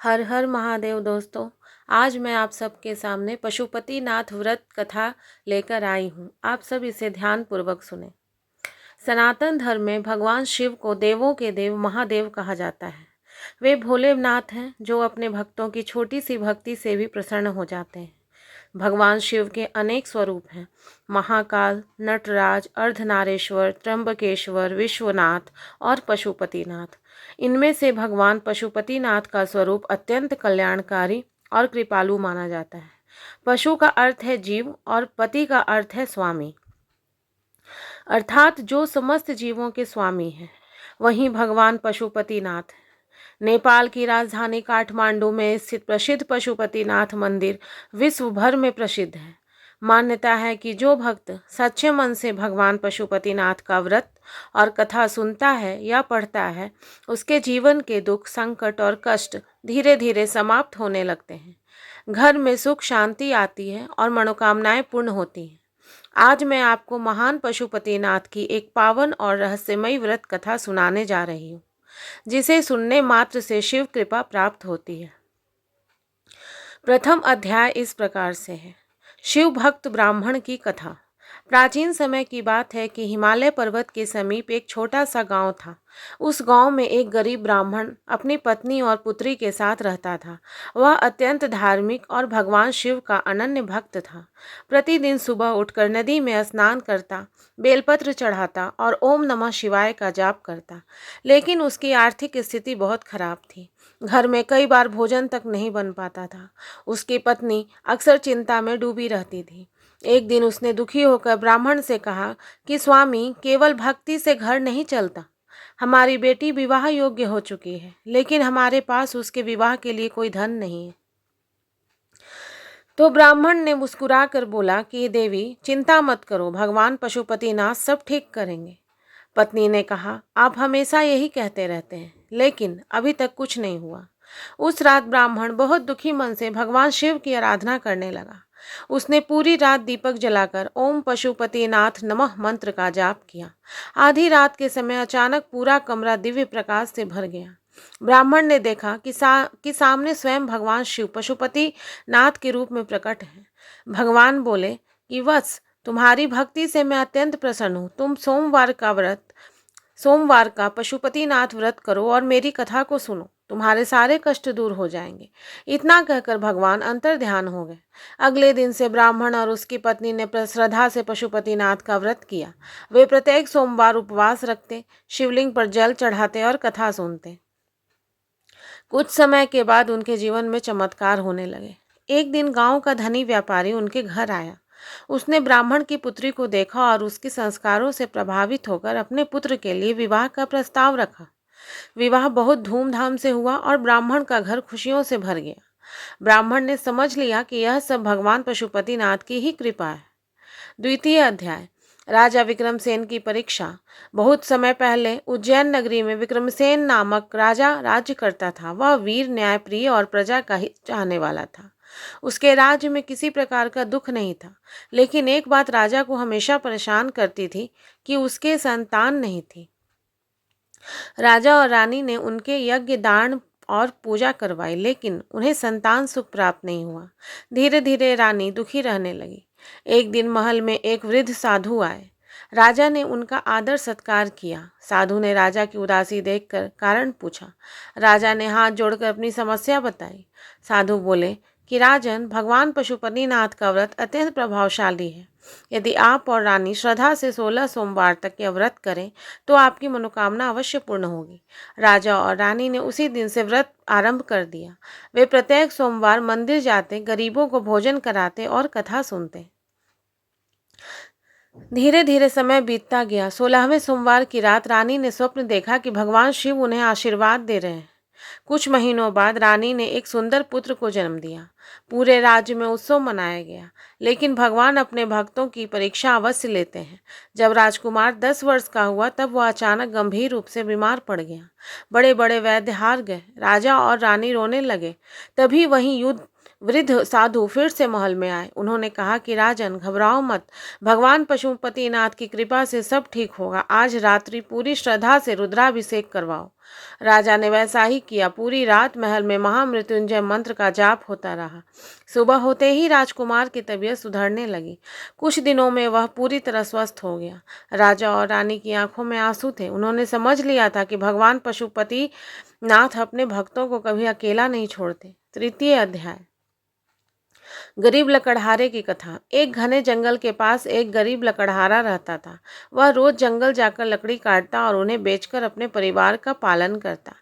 हर हर महादेव दोस्तों। आज मैं आप सबके सामने पशुपतिनाथ व्रत कथा लेकर आई हूँ। आप सब इसे ध्यान पूर्वक सुने। सनातन धर्म में भगवान शिव को देवों के देव महादेव कहा जाता है। वे भोलेनाथ हैं जो अपने भक्तों की छोटी सी भक्ति से भी प्रसन्न हो जाते हैं। भगवान शिव के अनेक स्वरूप हैं। महाकाल, नटराज, अर्धनारेश्वर, त्र्यंबकेश्वर, विश्वनाथ और पशुपतिनाथ। इनमें से भगवान पशुपतिनाथ का स्वरूप अत्यंत कल्याणकारी और कृपालु माना जाता है। पशु का अर्थ है जीव और पति का अर्थ है स्वामी, अर्थात जो समस्त जीवों के स्वामी हैं। वहीं भगवान पशुपतिनाथ हैं। नेपाल की राजधानी काठमांडू में स्थित प्रसिद्ध पशुपतिनाथ मंदिर विश्व भर में प्रसिद्ध है। मान्यता है कि जो भक्त सच्चे मन से भगवान पशुपतिनाथ का व्रत और कथा सुनता है या पढ़ता है, उसके जीवन के दुख, संकट और कष्ट धीरे धीरे समाप्त होने लगते हैं। घर में सुख शांति आती है और मनोकामनाएं पूर्ण होती हैं। आज मैं आपको महान पशुपतिनाथ की एक पावन और रहस्यमयी व्रत कथा सुनाने जा रही हूँ, जिसे सुनने मात्र से शिव कृपा प्राप्त होती है। प्रथम अध्याय इस प्रकार से है। शिव भक्त ब्राह्मण की कथा। प्राचीन समय की बात है कि हिमालय पर्वत के समीप एक छोटा सा गांव था। उस गांव में एक गरीब ब्राह्मण अपनी पत्नी और पुत्री के साथ रहता था। वह अत्यंत धार्मिक और भगवान शिव का अनन्य भक्त था। प्रतिदिन सुबह उठकर नदी में स्नान करता, बेलपत्र चढ़ाता और ओम नमः शिवाय का जाप करता। लेकिन उसकी आर्थिक स्थिति बहुत खराब थी। घर में कई बार भोजन तक नहीं बन पाता था। उसकी पत्नी अक्सर चिंता में डूबी रहती थी। एक दिन उसने दुखी होकर ब्राह्मण से कहा कि स्वामी, केवल भक्ति से घर नहीं चलता। हमारी बेटी विवाह योग्य हो चुकी है, लेकिन हमारे पास उसके विवाह के लिए कोई धन नहीं है। तो ब्राह्मण ने मुस्कुरा कर बोला कि देवी, चिंता मत करो, भगवान पशुपतिनाथ सब ठीक करेंगे। पत्नी ने कहा, आप हमेशा यही कहते रहते हैं, लेकिन अभी तक कुछ नहीं हुआ। उस रात ब्राह्मण बहुत दुखी मन से भगवान शिव की आराधना करने लगा। उसने पूरी रात दीपक जलाकर ओम पशुपतिनाथ नमः मंत्र का जाप किया। आधी रात के समय अचानक पूरा कमरा दिव्य प्रकाश से भर गया। ब्राह्मण ने देखा कि सामने स्वयं भगवान शिव पशुपति नाथ के रूप में प्रकट हैं। भगवान बोले कि वत्स, तुम्हारी भक्ति से मैं अत्यंत प्रसन्न हूँ। तुम सोमवार का पशुपतिनाथ व्रत करो और मेरी कथा को सुनो, तुम्हारे सारे कष्ट दूर हो जाएंगे। इतना कहकर भगवान अंतर ध्यान हो गए। अगले दिन से ब्राह्मण और उसकी पत्नी ने श्रद्धा से पशुपतिनाथ का व्रत किया। वे प्रत्येक सोमवार उपवास रखते, शिवलिंग पर जल चढ़ाते और कथा सुनते। कुछ समय के बाद उनके जीवन में चमत्कार होने लगे। एक दिन गांव का धनी व्यापारी उनके घर आया। उसने ब्राह्मण की पुत्री को देखा और उसके संस्कारों से प्रभावित होकर अपने पुत्र के लिए विवाह का प्रस्ताव रखा। विवाह बहुत धूमधाम से हुआ और ब्राह्मण का घर खुशियों से भर गया। ब्राह्मण ने समझ लिया कि यह सब भगवान पशुपतिनाथ की ही कृपा है। द्वितीय अध्याय। राजा विक्रमसेन की परीक्षा। बहुत समय पहले उज्जैन नगरी में विक्रमसेन नामक राजा राज्य करता था। वह वीर, न्यायप्रिय और प्रजा का हित चाहने वाला था। उसके राज्य में किसी प्रकार का दुख नहीं था, लेकिन एक बात राजा को हमेशा परेशान करती थी कि उसके संतान नहीं थी। राजा और रानी ने उनके यज्ञ, दान और पूजा करवाई, लेकिन उन्हें संतान सुख प्राप्त नहीं हुआ। धीरे धीरे रानी दुखी रहने लगी। एक दिन महल में एक वृद्ध साधु आए। राजा ने उनका आदर सत्कार किया। साधु ने राजा की उदासी देखकर कारण पूछा। राजा ने हाथ जोड़कर अपनी समस्या बताई। साधु बोले कि राजन, भगवान पशुपतिनाथ का व्रत अत्यंत प्रभावशाली है। यदि आप और रानी श्रद्धा से 16 सोमवार तक यह व्रत करें तो आपकी मनोकामना अवश्य पूर्ण होगी। राजा और रानी ने उसी दिन से व्रत आरंभ कर दिया। वे प्रत्येक सोमवार मंदिर जाते, गरीबों को भोजन कराते और कथा सुनते। धीरे धीरे समय बीतता गया। 16वें सोमवार की रात रानी ने स्वप्न देखा कि भगवान शिव उन्हें आशीर्वाद दे रहे हैं। कुछ महीनों बाद रानी ने एक सुंदर पुत्र को जन्म दिया। पूरे राज्य में उत्सव मनाया गया, लेकिन भगवान अपने भक्तों की परीक्षा अवश्य लेते हैं। जब राजकुमार 10 वर्ष का हुआ तब वह अचानक गंभीर रूप से बीमार पड़ गया। बड़े बड़े वैद्य हार गए। राजा और रानी रोने लगे। तभी वहीं वृद्ध साधु फिर से महल में आए। उन्होंने कहा कि राजन, घबराओ मत, भगवान पशुपतिनाथ की कृपा से सब ठीक होगा। आज रात्रि पूरी श्रद्धा से रुद्राभिषेक करवाओ। राजा ने वैसा ही किया। पूरी रात महल में महामृत्युंजय मंत्र का जाप होता रहा। सुबह होते ही राजकुमार की तबीयत सुधरने लगी। कुछ दिनों में वह पूरी तरह स्वस्थ हो गया। राजा और रानी की आंखों में आंसू थे। उन्होंने समझ लिया था कि भगवान पशुपति नाथ अपने भक्तों को कभी अकेला नहीं छोड़ते। तृतीय अध्याय, गरीब लकड़हारे की कथा। एक घने जंगल के पास एक गरीब लकड़हारा रहता था। वह रोज जंगल जाकर लकड़ी काटता और उन्हें बेचकर अपने परिवार का पालन करता।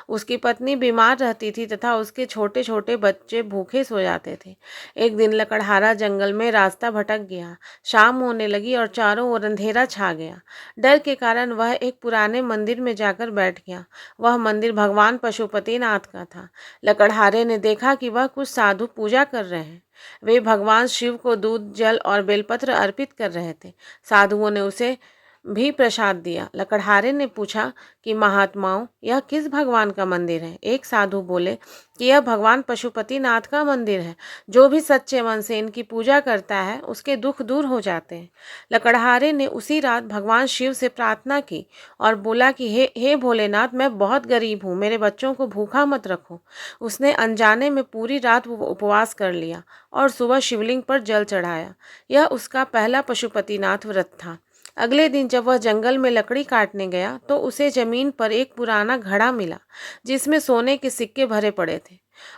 उसकी पत्नी बीमार रहती थी तथा उसके छोटे छोटे बच्चे भूखे सो जाते थे। एक दिन लकड़हारा जंगल में रास्ता भटक गया। शाम होने लगी और चारों ओर अंधेरा छा गया। डर के कारण वह एक पुराने मंदिर में जाकर बैठ गया। वह मंदिर भगवान पशुपतिनाथ का था। लकड़हारे ने देखा कि वह कुछ साधु पूजा कर रहे हैं। वे भगवान शिव को दूध, जल और बेलपत्र अर्पित कर रहे थे। साधुओं ने उसे भी प्रसाद दिया। लकड़हारे ने पूछा कि महात्माओं, यह किस भगवान का मंदिर है? एक साधु बोले कि यह भगवान पशुपतिनाथ का मंदिर है। जो भी सच्चे मन से इनकी पूजा करता है उसके दुख दूर हो जाते हैं। लकड़हारे ने उसी रात भगवान शिव से प्रार्थना की और बोला कि हे भोलेनाथ, मैं बहुत गरीब हूँ, मेरे बच्चों को भूखा मत रखो। उसने अनजाने में पूरी रात उपवास कर लिया और सुबह शिवलिंग पर जल चढ़ाया। यह उसका पहला पशुपतिनाथ व्रत था। अगले दिन जब वह जंगल में लकड़ी काटने गया तो उसे जमीन पर एक पुराना घड़ा मिला जिसमें सोने के सिक्के भरे पड़े थे।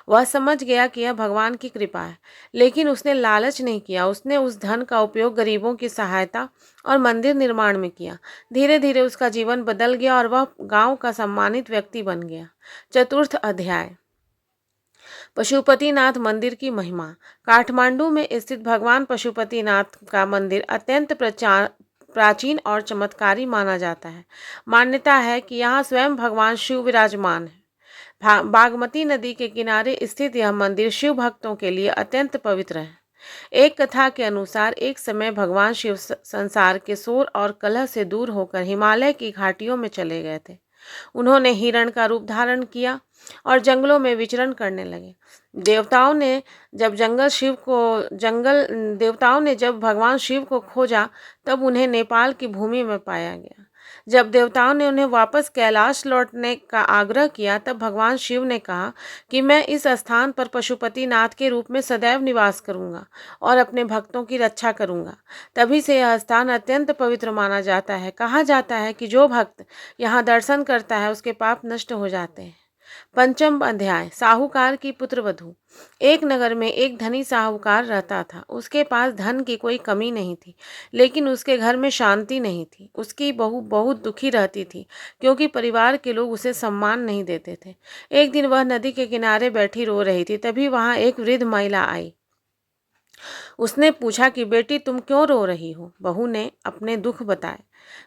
वह समझ गया कि यह भगवान की कृपा है, लेकिन उसने लालच नहीं किया। उसने उस धन का उपयोग गरीबों की सहायता और मंदिर निर्माण में किया। धीरे धीरे उसका जीवन बदल गया और वह गांव का सम्मानित व्यक्ति बन गया। चतुर्थ अध्याय, पशुपतिनाथ मंदिर की महिमा। काठमांडू में स्थित भगवान पशुपतिनाथ का मंदिर अत्यंत प्राचीन और चमत्कारी माना जाता है। मान्यता है कि यहाँ स्वयं भगवान शिव विराजमान है। बागमती नदी के किनारे स्थित यह मंदिर शिव भक्तों के लिए अत्यंत पवित्र है। एक कथा के अनुसार एक समय भगवान शिव संसार के शोर और कलह से दूर होकर हिमालय की घाटियों में चले गए थे। उन्होंने हिरण का रूप धारण किया और जंगलों में विचरण करने लगे। देवताओं ने जब भगवान शिव को खोजा तब उन्हें नेपाल की भूमि में पाया गया। जब देवताओं ने उन्हें वापस कैलाश लौटने का आग्रह किया तब भगवान शिव ने कहा कि मैं इस स्थान पर पशुपतिनाथ के रूप में सदैव निवास करूंगा और अपने भक्तों की रक्षा करूंगा। तभी से यह स्थान अत्यंत पवित्र माना जाता है। कहा जाता है कि जो भक्त यहाँ दर्शन करता है उसके पाप नष्ट हो जाते हैं। पंचम अध्याय, साहूकार की पुत्रवधू। एक नगर में एक धनी साहूकार रहता था। उसके पास धन की कोई कमी नहीं थी, लेकिन उसके घर में शांति नहीं थी। उसकी बहू बहुत दुखी रहती थी क्योंकि परिवार के लोग उसे सम्मान नहीं देते थे। एक दिन वह नदी के किनारे बैठी रो रही थी। तभी वहां एक वृद्ध महिला आई। उसने पूछा कि बेटी, तुम क्यों रो रही हो? बहू ने अपने दुख बताए।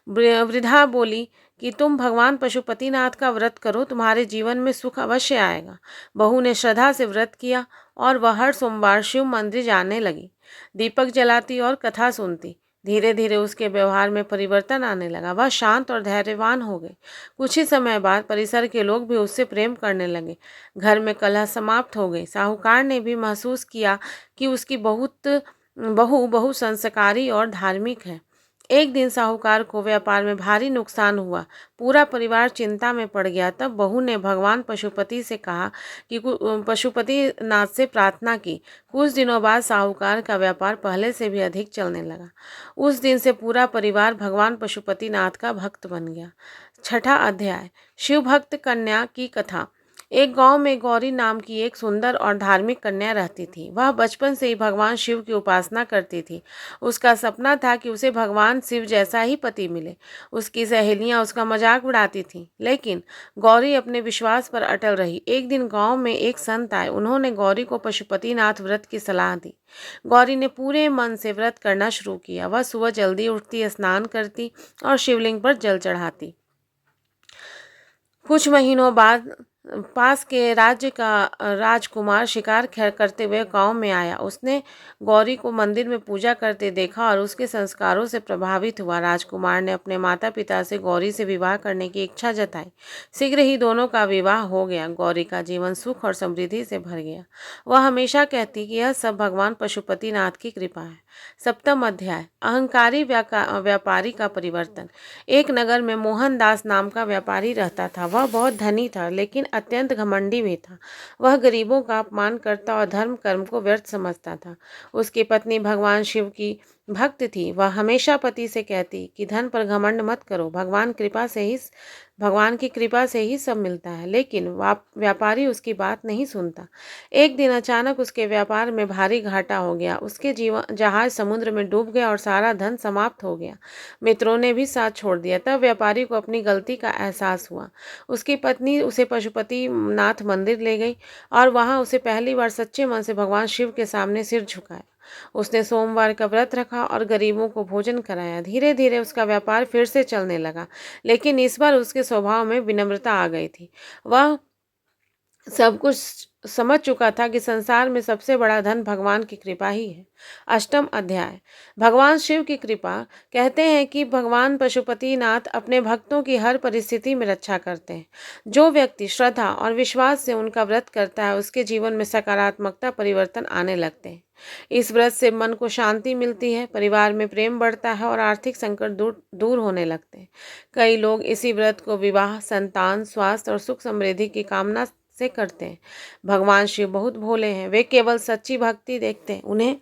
वृद्धा बोली कि तुम भगवान पशुपतिनाथ का व्रत करो, तुम्हारे जीवन में सुख अवश्य आएगा। बहू ने श्रद्धा से व्रत किया और वह हर सोमवार शिव मंदिर जाने लगी, दीपक जलाती और कथा सुनती। धीरे धीरे उसके व्यवहार में परिवर्तन आने लगा। वह शांत और धैर्यवान हो गई। कुछ ही समय बाद परिसर के लोग भी उससे प्रेम करने लगे। घर में कलह समाप्त हो गई। साहूकार ने भी महसूस किया कि उसकी बहू बहुत संस्कारी और धार्मिक है। एक दिन साहूकार को व्यापार में भारी नुकसान हुआ। पूरा परिवार चिंता में पड़ गया। तब बहू ने भगवान पशुपति से कहा कि पशुपतिनाथ से प्रार्थना की। कुछ दिनों बाद साहूकार का व्यापार पहले से भी अधिक चलने लगा। उस दिन से पूरा परिवार भगवान पशुपतिनाथ का भक्त बन गया। छठा अध्याय, शिव भक्त कन्या की कथा। एक गांव में गौरी नाम की एक सुंदर और धार्मिक कन्या रहती थी। वह बचपन से ही भगवान शिव की उपासना करती थी। उसका सपना था कि उसे भगवान शिव जैसा ही पति मिले। उसकी सहेलियां उसका मजाक उड़ाती थीं, लेकिन गौरी अपने विश्वास पर अटल रही। एक दिन गांव में एक संत आए। उन्होंने गौरी को पशुपतिनाथ व्रत की सलाह दी। गौरी ने पूरे मन से व्रत करना शुरू किया। वह सुबह जल्दी उठती, स्नान करती और शिवलिंग पर जल चढ़ाती। कुछ महीनों बाद पास के राज्य का राजकुमार शिकार करते हुए गांव में आया। उसने गौरी को मंदिर में पूजा करते देखा और उसके संस्कारों से प्रभावित हुआ। राजकुमार ने अपने माता पिता से गौरी से विवाह करने की इच्छा जताई। शीघ्र ही दोनों का विवाह हो गया। गौरी का जीवन सुख और समृद्धि से भर गया। वह हमेशा कहती कि यह सब भगवान पशुपतिनाथ की कृपा है। 7वां अध्याय, अहंकारी व्यापारी का परिवर्तन। एक नगर में मोहनदास नाम का व्यापारी रहता था। वह बहुत धनी था, लेकिन अत्यंत घमंडी भी था। वह गरीबों का अपमान करता और धर्म कर्म को व्यर्थ समझता था। उसकी पत्नी भगवान शिव की भक्त थी। वह हमेशा पति से कहती कि धन पर घमंड मत करो, भगवान की कृपा से ही सब मिलता है। लेकिन व्यापारी उसकी बात नहीं सुनता। एक दिन अचानक उसके व्यापार में भारी घाटा हो गया। उसके जहाज समुद्र में डूब गया और सारा धन समाप्त हो गया। मित्रों ने भी साथ छोड़ दिया। तब व्यापारी को अपनी गलती का एहसास हुआ। उसकी पत्नी उसे पशुपतिनाथ मंदिर ले गई और वहां उसे पहली बार सच्चे मन से भगवान शिव के सामने सिर झुकाया। उसने सोमवार का व्रत रखा और गरीबों को भोजन कराया। धीरे धीरे उसका व्यापार फिर से चलने लगा, लेकिन इस बार उसके स्वभाव में विनम्रता आ गई थी। वह सब कुछ समझ चुका था कि संसार में सबसे बड़ा धन भगवान की कृपा ही है। 8वां अध्याय, भगवान शिव की कृपा। कहते हैं कि भगवान पशुपतिनाथ अपने भक्तों की हर परिस्थिति में रक्षा करते हैं। जो व्यक्ति श्रद्धा और विश्वास से उनका व्रत करता है, उसके जीवन में सकारात्मकता परिवर्तन आने लगते हैं। इस व्रत से मन को शांति मिलती है, परिवार में प्रेम बढ़ता है और आर्थिक संकट दूर होने लगते हैं। कई लोग इसी व्रत को विवाह, संतान, स्वास्थ्य और सुख समृद्धि की कामना से करते हैं। भगवान शिव बहुत भोले हैं। वे केवल सच्ची भक्ति देखते हैं। उन्हें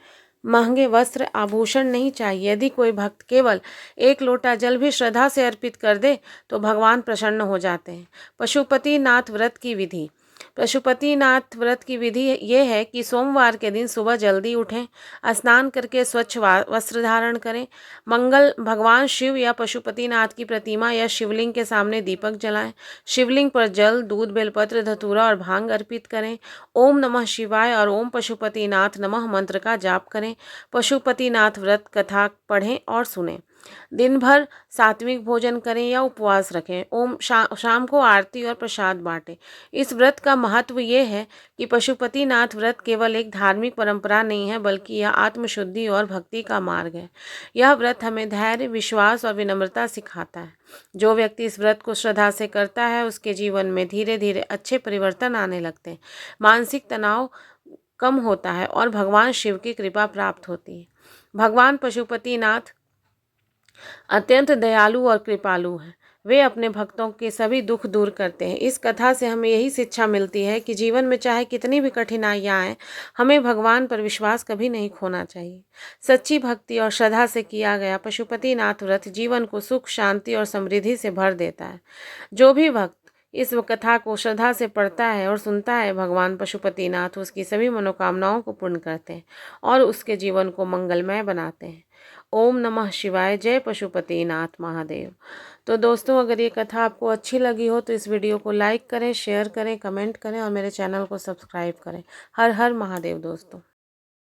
महंगे वस्त्र, आभूषण नहीं चाहिए। यदि कोई भक्त केवल एक लोटा जल भी श्रद्धा से अर्पित कर दे तो भगवान प्रसन्न हो जाते हैं। पशुपतिनाथ व्रत की विधि। पशुपतिनाथ व्रत की विधि ये है कि सोमवार के दिन सुबह जल्दी उठें, स्नान करके स्वच्छ वस्त्र धारण करें, भगवान शिव या पशुपतिनाथ की प्रतिमा या शिवलिंग के सामने दीपक जलाएं, शिवलिंग पर जल, दूध, बेलपत्र, धतूरा और भांग अर्पित करें, ओम नमः शिवाय और ओम पशुपतिनाथ नमः मंत्र का जाप करें, पशुपतिनाथ व्रत कथा पढ़ें और सुनें। दिन भर सात्विक भोजन करें या उपवास रखें। शाम को आरती और प्रसाद बांटें। इस व्रत का महत्व ये है कि पशुपतिनाथ व्रत केवल एक धार्मिक परंपरा नहीं है, बल्कि यह आत्मशुद्धि और भक्ति का मार्ग है। यह व्रत हमें धैर्य, विश्वास और विनम्रता सिखाता है। जो व्यक्ति इस व्रत को श्रद्धा से करता है, उसके जीवन में धीरे धीरे अच्छे परिवर्तन आने लगते हैं। मानसिक तनाव कम होता है और भगवान शिव की कृपा प्राप्त होती है। भगवान पशुपतिनाथ अत्यंत दयालु और कृपालु हैं। वे अपने भक्तों के सभी दुख दूर करते हैं। इस कथा से हमें यही शिक्षा मिलती है कि जीवन में चाहे कितनी भी कठिनाइयाँ आएं, हमें भगवान पर विश्वास कभी नहीं खोना चाहिए। सच्ची भक्ति और श्रद्धा से किया गया पशुपतिनाथ व्रत जीवन को सुख, शांति और समृद्धि से भर देता है। जो भी भक्त इस कथा को श्रद्धा से पढ़ता है और सुनता है, भगवान पशुपतिनाथ उसकी सभी मनोकामनाओं को पूर्ण करते हैं और उसके जीवन को मंगलमय बनाते हैं। ओम नमः शिवाय। जय पशुपतिनाथ महादेव। तो दोस्तों, अगर ये कथा आपको अच्छी लगी हो तो इस वीडियो को लाइक करें, शेयर करें, कमेंट करें और मेरे चैनल को सब्सक्राइब करें। हर हर महादेव दोस्तों।